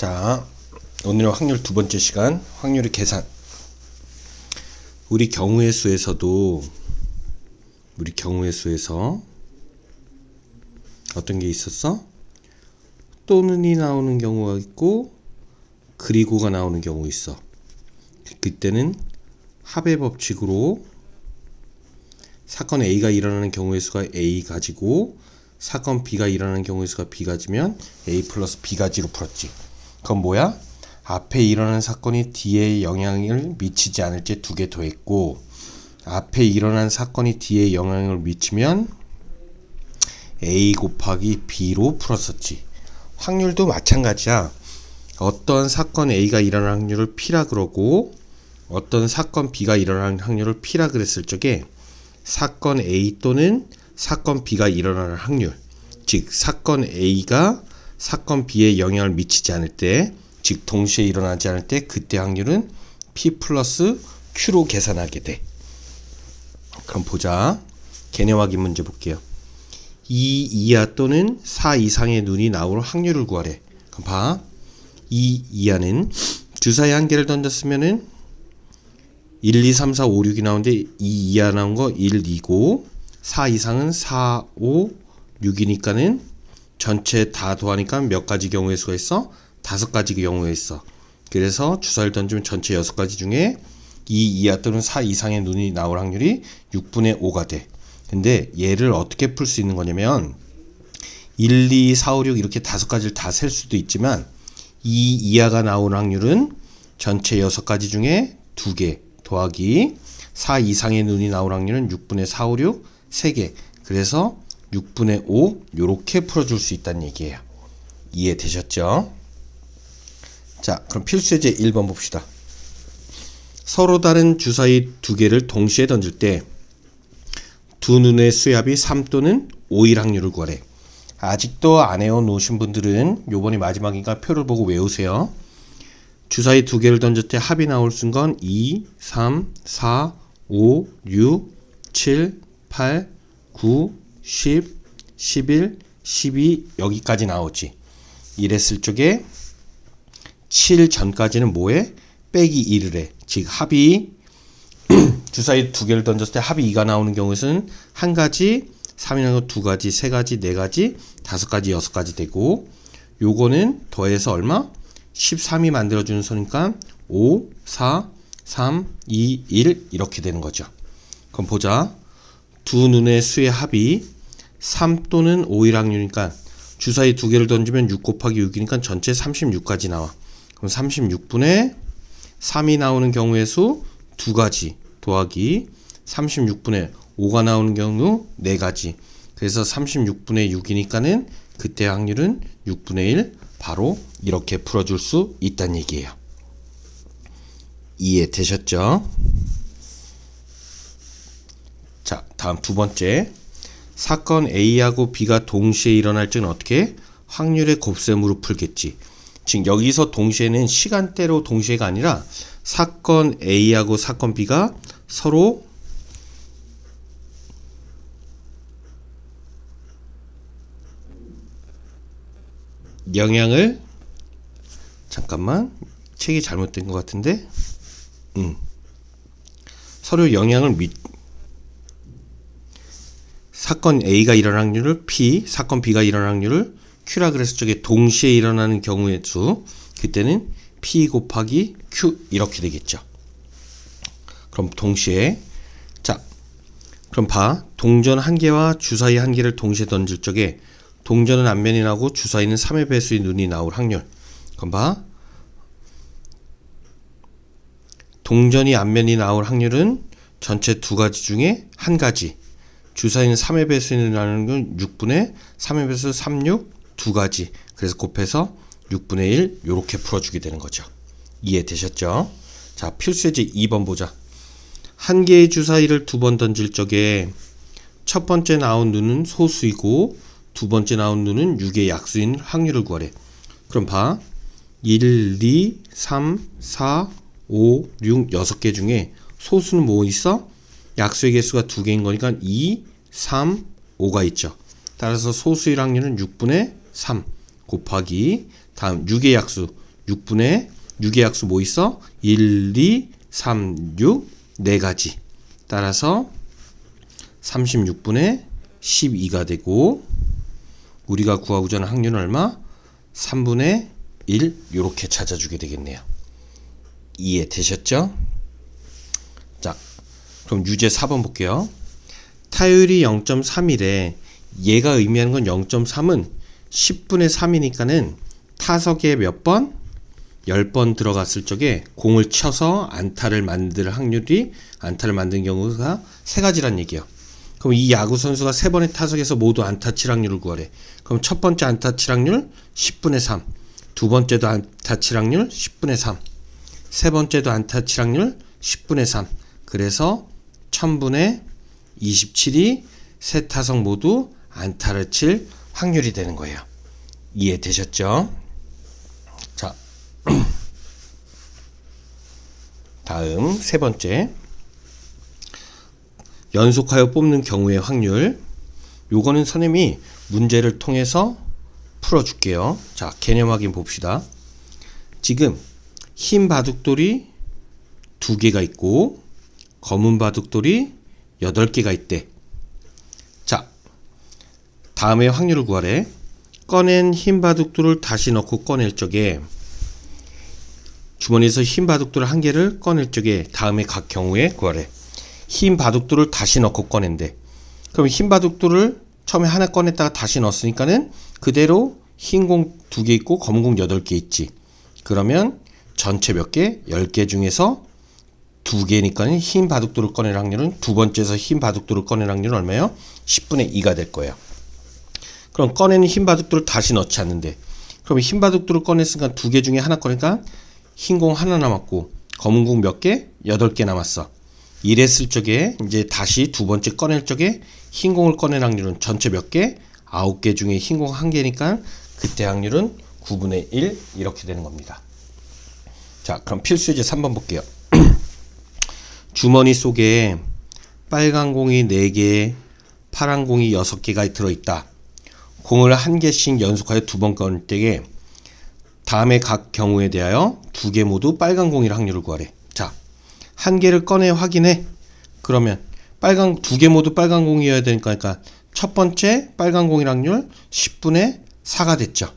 자, 오늘은 확률 두 번째 시간, 확률의 계산. 우리 경우의 수에서 어떤 게 있었어? 또는이 나오는 경우가 있고 그리고가 나오는 경우 있어. 그때는 합의 법칙으로 사건 A가 일어나는 경우의 수가 A 가지고 사건 B가 일어나는 경우의 수가 B 가지면 A 플러스 B 가지로 풀었지. 그건 뭐야? 앞에 일어나는 사건이 뒤에 영향을 미치지 않을지 두 개 더했고, 앞에 일어난 사건이 뒤에 영향을 미치면 A 곱하기 B로 풀었었지. 확률도 마찬가지야. 어떤 사건 A가 일어날 확률을 P라 그러고 어떤 사건 B가 일어날 확률을 P라 그랬을 적에 사건 A 또는 사건 B가 일어날 확률, 즉 사건 A가 사건 B에 영향을 미치지 않을 때, 즉 동시에 일어나지 않을 때 그때 확률은 P 플러스 Q로 계산하게 돼. 그럼 보자. 개념 확인 문제 볼게요. 2 이하 또는 4 이상의 눈이 나올 확률을 구하래. 그럼 봐. 2 이하는 주사위 한 개를 던졌으면은 1, 2, 3, 4, 5, 6이 나오는데 2 이하 나온 거 1, 2고 4 이상은 4, 5, 6이니까는 전체 다 더하니까 몇 가지 경우의 수가 있어? 5가지 경우에 있어. 그래서 주사위를 던지면 전체 6가지 중에 2 이하 또는 4 이상의 눈이 나올 확률이 6분의 5가 돼. 근데 얘를 어떻게 풀 수 있는 거냐면 1, 2, 4, 5, 6 이렇게 5가지를 다 셀 수도 있지만 2 이하가 나올 확률은 전체 6가지 중에 2개 더하기 4 이상의 눈이 나올 확률은 6분의 4, 5, 6 3개. 그래서 6분의 5 요렇게 풀어줄 수 있다는 얘기예요. 이해되셨죠? 자, 그럼 필수예제 1번 봅시다. 서로 다른 주사위 두 개를 동시에 던질 때 두 눈의 수합이 3 또는 5일 확률을 구하래. 아직도 안 외워놓으신 분들은 요번이 마지막이니까 표를 보고 외우세요. 주사위 두 개를 던질 때 합이 나올 순간 2, 3, 4, 5, 6, 7, 8, 9, 10, 11, 12 여기까지 나오지. 이랬을 적에 7 전까지는 뭐해? 빼기 1을 해. 즉 합이 주사위 두 개를 던졌을 때 합이 2가 나오는 경우에는 한 가지, 3이 나오는 거 2가지, 3가지, 4가지, 5가지, 6가지 되고, 요거는 더해서 얼마? 13이 만들어주는 수니까 5, 4, 3, 2, 1 이렇게 되는 거죠. 그럼 보자. 두 눈의 수의 합이 3 또는 5일 확률이니까 주사위 두 개를 던지면 6 곱하기 6이니까 전체 36까지 나와. 그럼 36분의 3이 나오는 경우의 수 2가지 더하기 36분의 5가 나오는 경우 4가지. 그래서 36분의 6이니까는 그때 확률은 6분의 1 바로 이렇게 풀어줄 수 있다는 얘기예요. 이해되셨죠? 자, 다음 두 번째. 사건 A하고 B가 동시에 일어날 적은 어떻게? 확률의 곱셈으로 풀겠지. 즉 여기서 동시에는 시간대로 동시에가 아니라 사건 A하고 사건 B가 서로 영향을, 잠깐만 책이 잘못된 것 같은데, 서로 영향을 사건 A가 일어날 확률을 P, 사건 B가 일어날 확률을 Q라 그랬을 적에 동시에 일어나는 경우의 수, 그때는 P 곱하기 Q 이렇게 되겠죠. 그럼 동시에, 자, 그럼 봐. 동전 한 개와 주사위 한 개를 동시에 던질 적에 동전은 앞면이 나오고 주사위는 3의 배수의 눈이 나올 확률. 그럼 봐. 동전이 앞면이 나올 확률은 전체 2가지 중에 한 가지. 주사위는 3의 배수의 눈이 나오는 건 6분의 3의 배수 36 2가지. 그래서 곱해서 6분의 1 요렇게 풀어주게 되는 거죠. 이해되셨죠? 자, 필수예제 2번 보자. 한 개의 주사위를 2번 던질 적에 첫 번째 나온 눈은 소수이고 두 번째 나온 눈은 6의 약수인 확률을 구하래. 그럼 봐. 1, 2, 3, 4, 5, 6, 6개 중에 소수는 뭐 있어? 약수의 개수가 2개인 거니까 2, 3, 5가 있죠. 따라서 소수의 확률은 6분의 3 곱하기 다음 6의 약수 6분의 6의 약수 뭐 있어? 1, 2, 3, 6 4가지. 따라서 36분의 12가 되고 우리가 구하고자 하는 확률은 얼마? 3분의 1 이렇게 찾아주게 되겠네요. 이해되셨죠? 자, 그럼 유제 4번 볼게요. 타율이 0.31에 얘가 의미하는 건 0.3은 10분의 3이니까는 타석에 몇 번? 10번 들어갔을 적에 공을 쳐서 안타를 만든 경우가 3가지란 얘기예요. 그럼 이 야구 선수가 3번의 타석에서 모두 안타 칠 확률을 구하래. 그럼 첫 번째 안타 칠 확률 10분의 3, 두 번째도 안타 칠 확률 10분의 3, 세 번째도 안타 칠 확률 10분의 3. 그래서 1000분의 27이 세 타석 모두 안타를 칠 확률이 되는 거예요. 이해되셨죠? 자, 다음 세 번째. 연속하여 뽑는 경우의 확률. 요거는 선생님이 문제를 통해서 풀어줄게요. 자, 개념 확인 봅시다. 지금 흰 바둑돌이 2개가 있고 검은 바둑돌이 8개가 있대. 자, 다음에 확률을 구하래. 꺼낸 흰 바둑돌을 다시 넣고 꺼낼 적에 주머니에서 흰 바둑돌 1개를 꺼낼 적에 다음에 각 경우에 구하래. 흰 바둑돌을 다시 넣고 꺼낸대. 그럼 흰 바둑돌을 처음에 하나 꺼냈다가 다시 넣었으니까는 그대로 흰 공 2개 있고 검은 공 8개 있지. 그러면 전체 몇 개? 10개 중에서 2개니까는 흰 바둑돌을 꺼낼 확률은 두 번째에서 흰 바둑돌을 꺼낼 확률은 얼마예요? 10분의 2가 될 거예요. 그럼 꺼내는 흰 바둑돌을 다시 넣지 않는데, 그럼 흰 바둑돌을 꺼냈으니까 2개 중에 하나 꺼내니까 흰 공 하나 남았고 검은 공 몇 개? 8개 남았어. 이랬을 적에 이제 다시 두 번째 꺼낼 적에 흰 공을 꺼낼 확률은 전체 몇 개? 9개 중에 흰 공 1개니까 그때 확률은 9분의 1 이렇게 되는 겁니다. 자, 그럼 필수예제 3번 볼게요. 주머니 속에 빨간 공이 4개, 파란 공이 6개가 들어있다. 공을 1개씩 연속하여 2번 꺼낼 때에 다음에 각 경우에 대하여 2개 모두 빨간 공일 확률을 구하래. 자, 1개를 꺼내 확인해. 그러면 2개 모두 빨간 공이어야 되니까 첫 번째 빨간 공일 확률 10분의 4가 됐죠.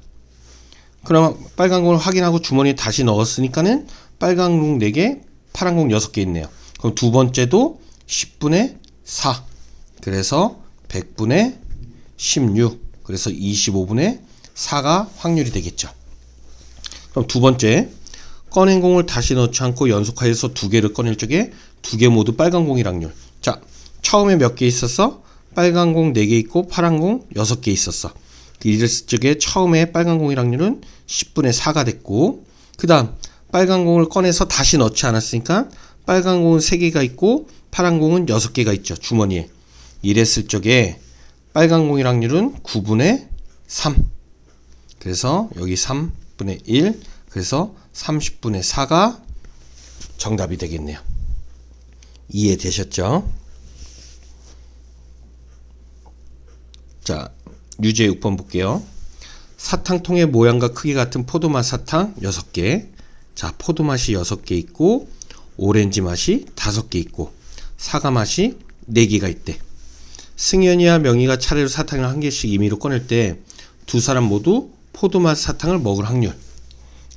그럼 빨간 공을 확인하고 주머니에 다시 넣었으니까는 빨간 공 4개, 파란 공 6개 있네요. 그럼 두 번째도 10분의 4. 그래서 100분의 16. 그래서 25분의 4가 확률이 되겠죠. 그럼 두 번째, 꺼낸 공을 다시 넣지 않고 연속하여서 2개를 꺼낼 적에 2개 모두 빨간 공일 확률. 자, 처음에 몇 개 있었어? 빨간 공 4개 있고 파란 공 6개 있었어. 이랬을 적에 처음에 빨간 공일 확률은 10분의 4가 됐고, 그 다음 빨간 공을 꺼내서 다시 넣지 않았으니까 빨간 공은 3개가 있고 파란 공은 6개가 있죠, 주머니에. 이랬을 적에 빨간 공일 확률은 9분의 3. 그래서 여기 3분의 1. 그래서 30분의 4가 정답이 되겠네요. 이해되셨죠? 자, 유제 6번 볼게요. 사탕통의 모양과 크기 같은 포도맛 사탕 6개. 자, 포도맛이 6개 있고 오렌지 맛이 5개 있고 사과 맛이 4개가 있대. 승현이와 명희가 차례로 사탕을 1개씩 임의로 꺼낼 때 두 사람 모두 포도맛 사탕을 먹을 확률.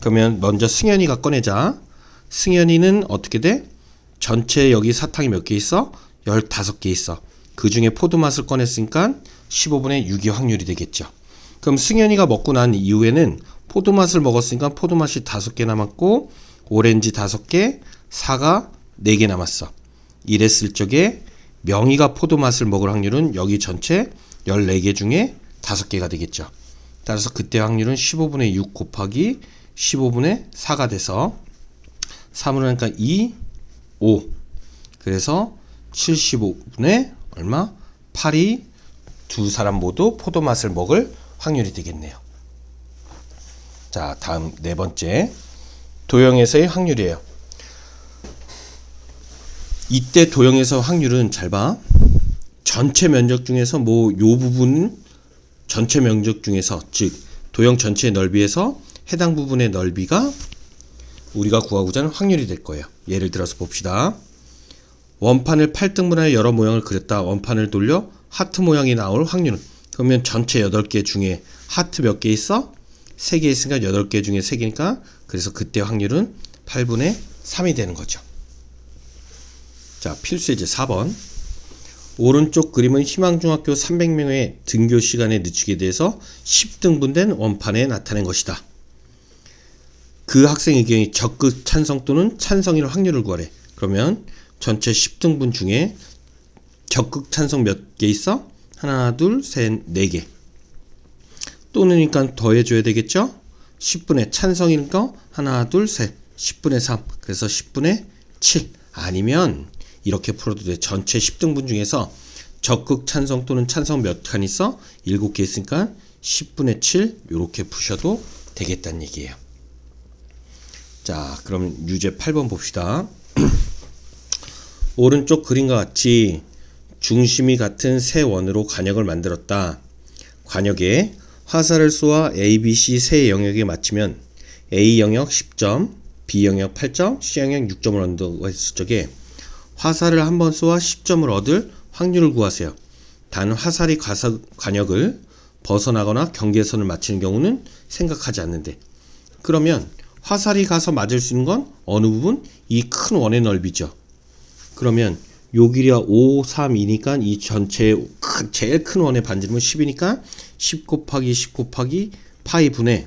그러면 먼저 승현이가 꺼내자. 승현이는 어떻게 돼? 전체 여기 사탕이 몇 개 있어? 15개 있어. 그 중에 포도맛을 꺼냈으니까 15분의 6이 확률이 되겠죠. 그럼 승현이가 먹고 난 이후에는 포도맛을 먹었으니까 포도맛이 5개 남았고 오렌지 5개, 사과 4개 남았어. 이랬을 적에 명희가 포도맛을 먹을 확률은 여기 전체 14개 중에 5개가 되겠죠. 따라서 그때 확률은 15분의 6 곱하기 15분의 4가 돼서 3으로 하니까 2, 5. 그래서 75분의 얼마? 8이 두 사람 모두 포도맛을 먹을 확률이 되겠네요. 자, 다음 네 번째. 도형에서의 확률이에요. 이때 도형에서 확률은 잘 봐. 전체 면적 중에서 요 부분 전체 면적 중에서 즉 도형 전체의 넓이에서 해당 부분의 넓이가 우리가 구하고자 하는 확률이 될 거예요. 예를 들어서 봅시다. 원판을 8등분하여 여러 모양을 그렸다. 원판을 돌려 하트 모양이 나올 확률은? 그러면 전체 8개 중에 하트 몇 개 있어? 3개 있으니까 8개 중에 3개니까 그래서 그때 확률은 8분의 3이 되는 거죠. 자, 필수예제 4번. 오른쪽 그림은 희망중학교 300명의 등교 시간의 늦추기에 대해서 10등분된 원판에 나타낸 것이다. 그 학생 의견이 적극 찬성 또는 찬성일 확률을 구하래. 그러면 전체 10등분 중에 적극 찬성 몇 개 있어? 하나, 둘, 셋, 4개. 또는니까 더해줘야 되겠죠? 10분의 찬성일 거 하나, 둘, 셋. 10분의 3. 그래서 10분의 7. 아니면 이렇게 풀어도 돼. 전체 10등분 중에서 적극 찬성 또는 찬성 몇 칸 있어? 7개 있으니까 10분의 7 이렇게 푸셔도 되겠다는 얘기예요. 자, 그럼 유제 8번 봅시다. 오른쪽 그림과 같이 중심이 같은 세 원으로 관역을 만들었다. 관역에 화살을 쏘아 A, B, C 세 영역에 맞추면 A 영역 10점, B 영역 8점, C 영역 6점을 얻는다고 했을 적에 화살을 한번 쏘아 10점을 얻을 확률을 구하세요. 단 화살이 관역을 벗어나거나 경계선을 맞추는 경우는 생각하지 않는데, 그러면 화살이 가서 맞을 수 있는 건 어느 부분? 이 큰 원의 넓이죠. 그러면 요 길이가 5, 3, 2니까 이 전체 제일 큰 원의 반지름은 10이니까 10 곱하기 10 곱하기 파이 분의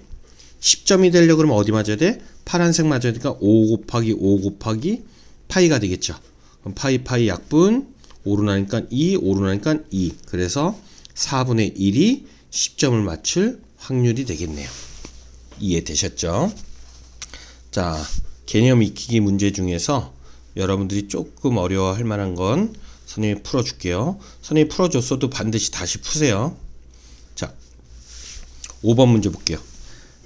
10점이 되려고 그러면 어디 맞아야 돼? 파란색 맞아야 되니까 5 곱하기 5 곱하기 파이가 되겠죠. 그럼 파이 약분 5로 나니까 2, 5로 나니까 2. 그래서 4분의 1이 10점을 맞출 확률이 되겠네요. 이해되셨죠? 자, 개념 익히기 문제 중에서 여러분들이 조금 어려워할 만한 건 선생님이 풀어줄게요. 선생님이 풀어줬어도 반드시 다시 푸세요. 자, 5번 문제 볼게요.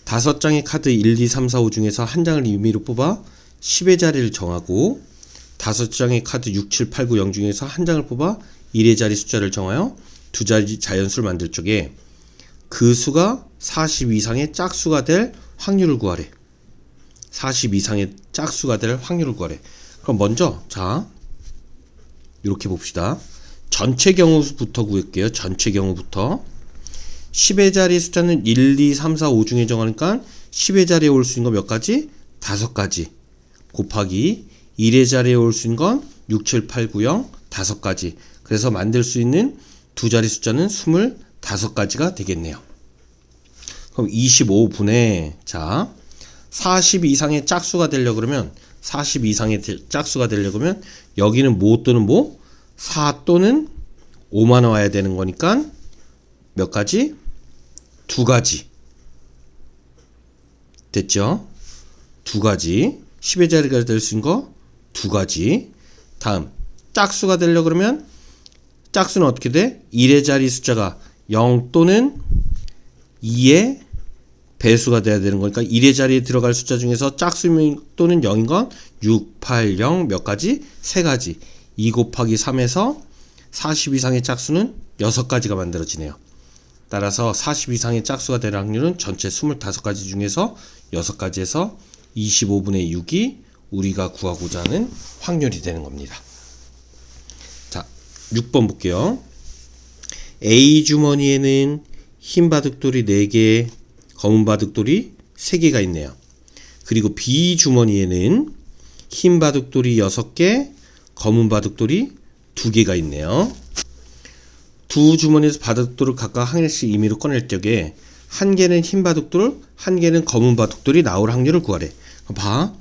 5장의 카드 1, 2, 3, 4, 5 중에서 한 장을 임의로 뽑아 10의 자리를 정하고 5장의 카드 6, 7, 8, 9, 0 중에서 한 장을 뽑아 1의 자리 숫자를 정하여 두 자리 자연수를 만들 적에 그 수가 40 이상의 짝수가 될 확률을 구하래. 40 이상의 짝수가 될 확률을 구하래. 그럼 먼저 자 이렇게 봅시다. 전체 경우부터 구할게요. 전체 경우부터 10의 자리 숫자는 1, 2, 3, 4, 5 중에 정하니까 10의 자리에 올 수 있는 거 몇 가지? 5가지 곱하기 1의 자리에 올 수 있는 건 6, 7, 8, 9, 0 5가지. 그래서 만들 수 있는 두 자리 숫자는 25가지가 되겠네요. 그럼 25분의 자 40 이상의 짝수가 되려고 그러면 40 이상의 짝수가 되려고 하면 여기는 뭐 또는 뭐? 4 또는 5만 와야 되는 거니까 몇 가지? 2가지. 됐죠? 2가지. 10의 자리가 될 수 있는 거 2가지. 다음 짝수가 되려고 그러면 짝수는 어떻게 돼? 1의 자리 숫자가 0 또는 2의 배수가 돼야 되는 거니까 1의 자리에 들어갈 숫자 중에서 짝수 또는 0인 건 6, 8, 0 몇 가지? 3가지. 2 곱하기 3에서 40 이상의 짝수는 6가지가 만들어지네요. 따라서 40 이상의 짝수가 될 확률은 전체 25가지 중에서 6가지에서 25분의 6이 우리가 구하고자 하는 확률이 되는 겁니다. 자, 6번 볼게요. A 주머니에는 흰 바둑돌이 4개, 검은 바둑돌이 3개가 있네요. 그리고 B 주머니에는 흰 바둑돌이 6개, 검은 바둑돌이 2개가 있네요. 두 주머니에서 바둑돌을 각각 한 개씩 임의로 꺼낼 적에 한 개는 흰 바둑돌, 한 개는 검은 바둑돌이 나올 확률을 구하래. 봐.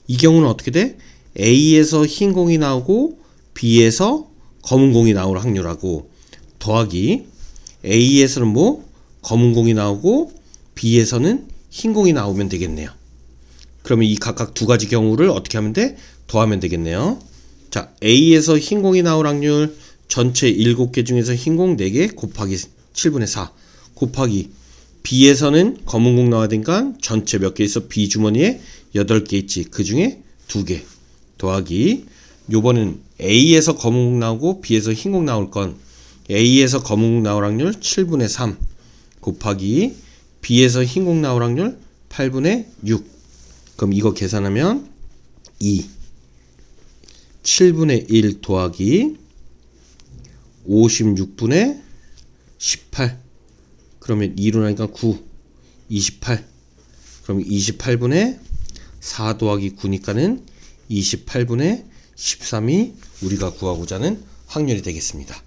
이 경우는 어떻게 돼? A에서 흰 공이 나오고 B에서 검은 공이 나올 확률하고 더하기 A에서는 뭐? 검은 공이 나오고 B에서는 흰 공이 나오면 되겠네요. 그러면 이 각각 두 가지 경우를 어떻게 하면 돼? 더하면 되겠네요. 자, A에서 흰 공이 나올 확률 전체 7개 중에서 흰 공 4개 곱하기 7분의 4 곱하기 B에서는 검은 공 나와야 되니까 전체 몇 개 있어? B 주머니에 8개 있지. 그 중에 2개 더하기 요번은 A에서 검은 공 나오고 B에서 흰 공 나올 건 A에서 검은 공 나올 확률 7분의 3 곱하기 B에서 흰 공 나올 확률 8분의 6. 그럼 이거 계산하면 2. 7분의 1 더하기 56분의 18. 그러면 2로 나니까 9. 28. 그럼 28분의 4 더하기 9니까는 28분의 13이 우리가 구하고자 하는 확률이 되겠습니다.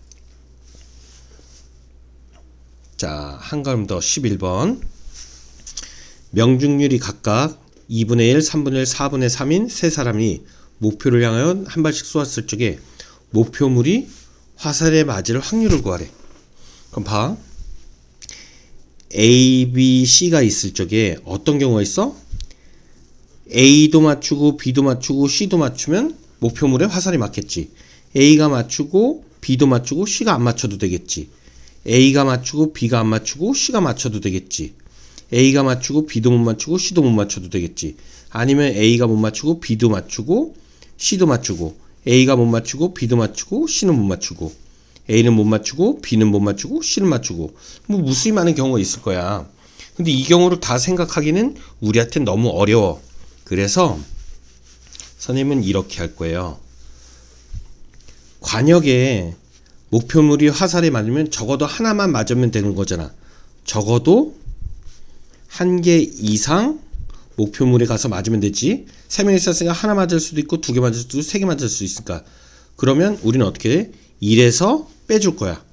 자, 한 걸음 더 11번. 명중률이 각각 2분의 1, 3분의 1, 4분의 3인 세 사람이 목표를 향하여 한 발씩 쏘았을 적에 목표물이 화살에 맞을 확률을 구하래. 그럼 봐. A, B, C가 있을 적에 어떤 경우가 있어? A도 맞추고 B도 맞추고 C도 맞추면 목표물에 화살이 맞겠지. A가 맞추고 B도 맞추고 C가 안 맞춰도 되겠지. A가 맞추고 B가 안 맞추고 C가 맞춰도 되겠지. A가 맞추고 B도 못 맞추고 C도 못 맞춰도 되겠지. 아니면 A가 못 맞추고 B도 맞추고 C도 맞추고 A가 못 맞추고 B도 맞추고 C는 못 맞추고 A는 못 맞추고 B는 못 맞추고 C는 맞추고 뭐 무수히 많은 경우가 있을 거야. 근데 이 경우를 다 생각하기는 우리한테 너무 어려워. 그래서 선생님은 이렇게 할 거예요. 관역에 목표물이 화살에 맞으면 적어도 하나만 맞으면 되는 거잖아. 적어도 한 개 이상 목표물에 가서 맞으면 되지. 3명 있었으니까 하나 맞을 수도 있고 2개 맞을 수도 있고 3개 맞을 수 있으니까. 그러면 우리는 어떻게 해? 1에서 빼줄 거야.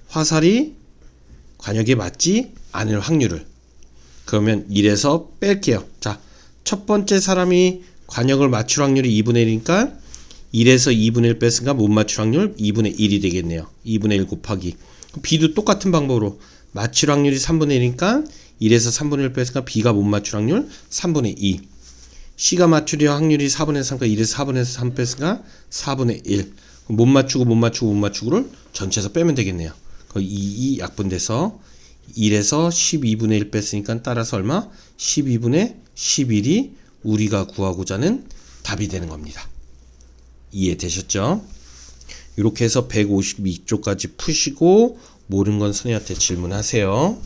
화살이 관역에 맞지 않을 확률을. 그러면 1에서 뺄게요. 자, 첫 번째 사람이 관역을 맞출 확률이 2분의 1이니까 1에서 2분의 1 뺐으니까 못 맞출 확률 2분의 1이 되겠네요. 2분의 1 곱하기. B도 똑같은 방법으로 맞출 확률이 3분의 1이니까 1에서 3분의 1 뺐으니까 B가 못 맞출 확률 3분의 2. C가 맞출 확률이 4분의 3이니까 1에서 4분의 3 뺐으니까 4분의 1. 못 맞추고를 전체에서 빼면 되겠네요. 거의 2 약분돼서 1에서 12분의 1 뺐으니까 따라서 얼마? 12분의 11이 우리가 구하고자 하는 답이 되는 겁니다. 이해되셨죠? 이렇게 해서 152쪽까지 푸시고 모르는 건 선생님한테 질문하세요.